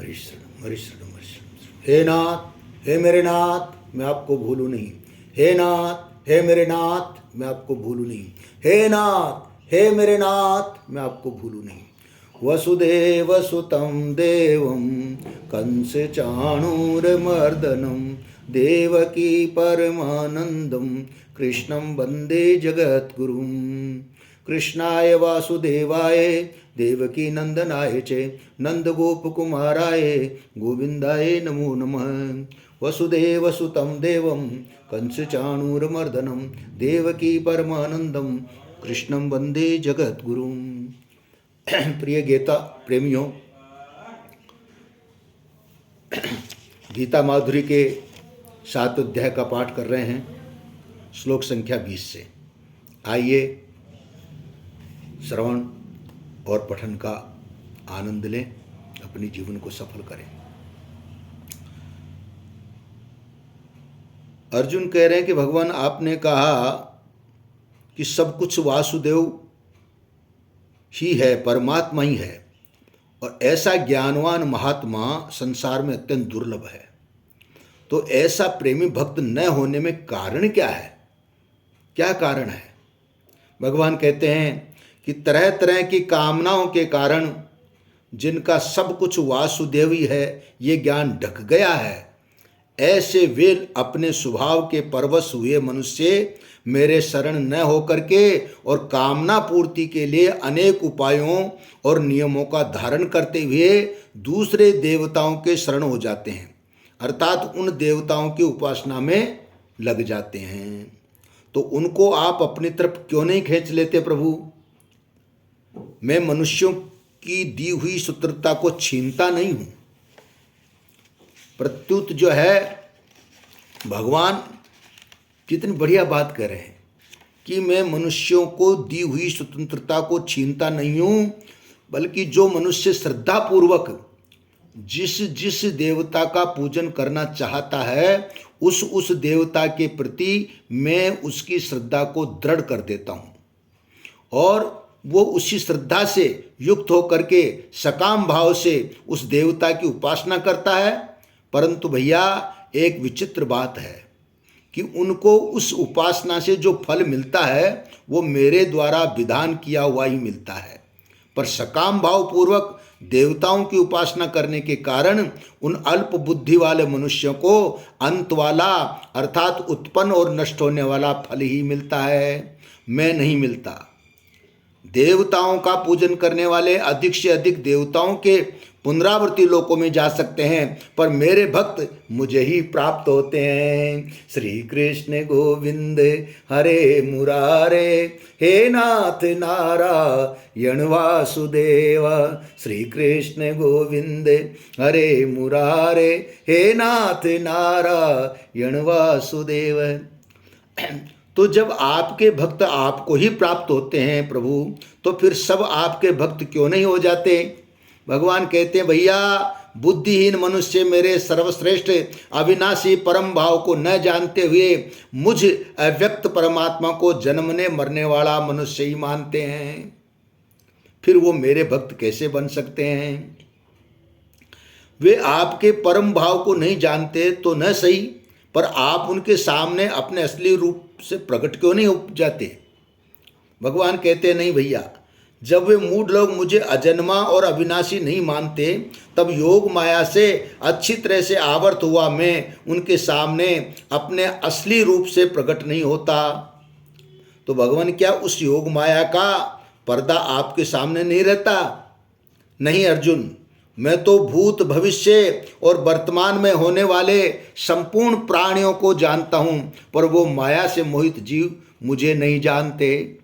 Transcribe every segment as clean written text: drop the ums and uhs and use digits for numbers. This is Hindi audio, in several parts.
हरिशरणम हरिशरणम हरिशरणम। हे नाथ, हे मेरे नाथ, मैं आपको भूलूं नहीं। हे नाथ, हे मेरे नाथ, मैं आपको भूलूं नहीं। हे नाथ, हे मेरे नाथ, मैं आपको भूलूं नहीं। वसुदेव सुतं देवं कंस चाणूरमर्दनं देवकी परमानंदं कृष्णं वंदे जगद्गुरुं। कृष्णाय वासुदेवाय देवकी नंदनाय च नंदगोपकुमाराय गोविंदाय नमो नमः। वसुदेव सुतं देवं कंस चाणूरमर्दनं देवकी परमानंदं कृष्णं वंदे जगद्गुरुं। प्रिय गीता प्रेमियों, गीता माधुरी के 7 अध्याय का पाठ कर रहे हैं, श्लोक संख्या 20 से। आइए श्रवण और पठन का आनंद लें, अपने जीवन को सफल करें। अर्जुन कह रहे हैं कि भगवान, आपने कहा कि सब कुछ वासुदेव ही है, परमात्मा ही है, और ऐसा ज्ञानवान महात्मा संसार में अत्यंत दुर्लभ है। तो ऐसा प्रेमी भक्त न होने में कारण क्या है? क्या कारण है? भगवान कहते हैं कि तरह तरह की कामनाओं के कारण जिनका सब कुछ वासुदेव ही है, ये ज्ञान ढक गया है, ऐसे वे अपने स्वभाव के परवश हुए मनुष्य मेरे शरण न होकर के और कामना पूर्ति के लिए अनेक उपायों और नियमों का धारण करते हुए दूसरे देवताओं के शरण हो जाते हैं, अर्थात उन देवताओं की उपासना में लग जाते हैं। तो उनको आप अपनी तरफ क्यों नहीं खींच लेते प्रभु? मैं मनुष्यों की दी हुई स्वतंत्रता को छीनता नहीं हूँ, प्रत्युत जो है भगवान कितनी बढ़िया बात कर रहे हैं कि मैं मनुष्यों को दी हुई स्वतंत्रता को छीनता नहीं हूँ, बल्कि जो मनुष्य श्रद्धापूर्वक जिस जिस देवता का पूजन करना चाहता है उस देवता के प्रति मैं उसकी श्रद्धा को दृढ़ कर देता हूँ, और वो उसी श्रद्धा से युक्त होकर के सकाम भाव से उस देवता की उपासना करता है। परंतु भैया एक विचित्र बात है कि उनको उस उपासना से जो फल मिलता है वो मेरे द्वारा विधान किया हुआ ही मिलता है, पर सकाम भाव पूर्वक देवताओं की उपासना करने के कारण उन अल्प बुद्धि वाले मनुष्यों को अंत वाला अर्थात उत्पन्न और नष्ट होने वाला फल ही मिलता है, मैं नहीं मिलता। देवताओं का पूजन करने वाले अधिक से अधिक देवताओं के पुनरावर्ती लोकों में जा सकते हैं, पर मेरे भक्त मुझे ही प्राप्त होते हैं। श्री कृष्ण गोविंद हरे मुरारे, हे नाथ नारायण वासुदेव। श्री कृष्ण गोविंद हरे मुरारे, हे नाथ नारायण वासुदेव। तो जब आपके भक्त आपको ही प्राप्त होते हैं प्रभु, तो फिर सब आपके भक्त क्यों नहीं हो जाते? भगवान कहते हैं भैया, बुद्धिहीन मनुष्य मेरे सर्वश्रेष्ठ अविनाशी परम भाव को न जानते हुए मुझ अव्यक्त परमात्मा को जन्मने मरने वाला मनुष्य ही मानते हैं, फिर वो मेरे भक्त कैसे बन सकते हैं? वे आपके परम भाव को नहीं जानते तो न सही, पर आप उनके सामने अपने असली रूप से प्रकट क्यों नहीं हो जाते? भगवान कहते नहीं भैया, जब वे मूढ़ लोग मुझे अजन्मा और अविनाशी नहीं मानते, तब योग माया से अच्छी तरह से आवर्त हुआ मैं उनके सामने अपने असली रूप से प्रकट नहीं होता। तो भगवान क्या उस योग माया का पर्दा आपके सामने नहीं रहता? नहीं अर्जुन, मैं तो भूत भविष्य और वर्तमान में होने वाले संपूर्ण प्राणियों को जानता हूँ, पर वो माया से मोहित जीव मुझे नहीं जानते।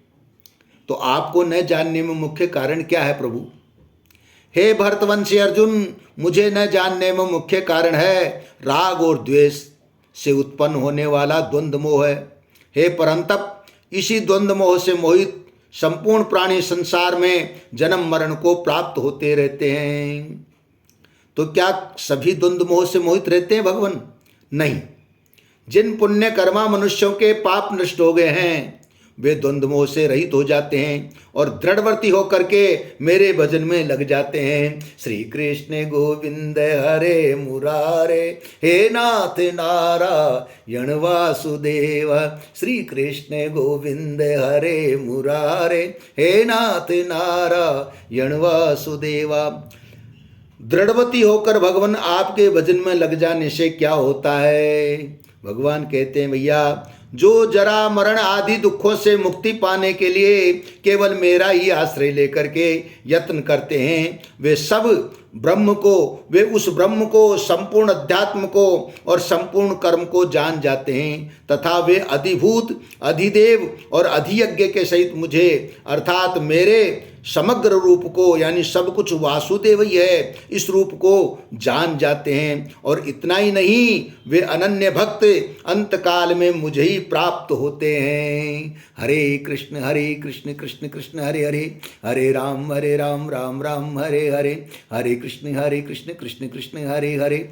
तो आपको न जानने में मुख्य कारण क्या है प्रभु? हे भरतवंशी अर्जुन, मुझे न जानने में मुख्य कारण है राग और द्वेष से उत्पन्न होने वाला द्वंद्व मोह है। हे परंतप, इसी द्वंद्व मोह से मोहित संपूर्ण प्राणी संसार में जन्म मरण को प्राप्त होते रहते हैं। तो क्या सभी द्वंद्व मोह से मोहित रहते हैं भगवान? नहीं। जिन पुण्य कर्मा मनुष्यों के पाप नष्ट हो गए हैं वे द्वंद्व मोह से रहित हो जाते हैं और दृढ़वर्ती होकर के मेरे भजन में लग जाते हैं। श्री कृष्ण गोविंद हरे मुरारे, हे नाथ नारायण वासुदेव। श्री कृष्ण गोविंद हरे मुरारे, हे नाथ नारायण वासुदेवा। दृढ़वती होकर भगवान आपके भजन में लग जाने से क्या होता है? भगवान कहते हैं, भैया जो जरा मरण आदि दुखों से मुक्ति पाने के लिए केवल मेरा ही आश्रय लेकर के यत्न करते हैं, वे सब ब्रह्म को, वे उस ब्रह्म को, संपूर्ण अध्यात्म को और संपूर्ण कर्म को जान जाते हैं तथा वे अधिभूत, अधिदेव और अधियज्ञ के सहित मुझे अर्थात मेरे समग्र रूप को, यानी सब कुछ वासुदेव ही है, इस रूप को जान जाते हैं। और इतना ही नहीं, वे अनन्य भक्त अंत काल में मुझे ही प्राप्त होते हैं। हरे कृष्ण कृष्ण कृष्ण हरे हरे, हरे राम राम राम हरे हरे, हरे कृष्ण कृष्ण कृष्ण हरे हरे।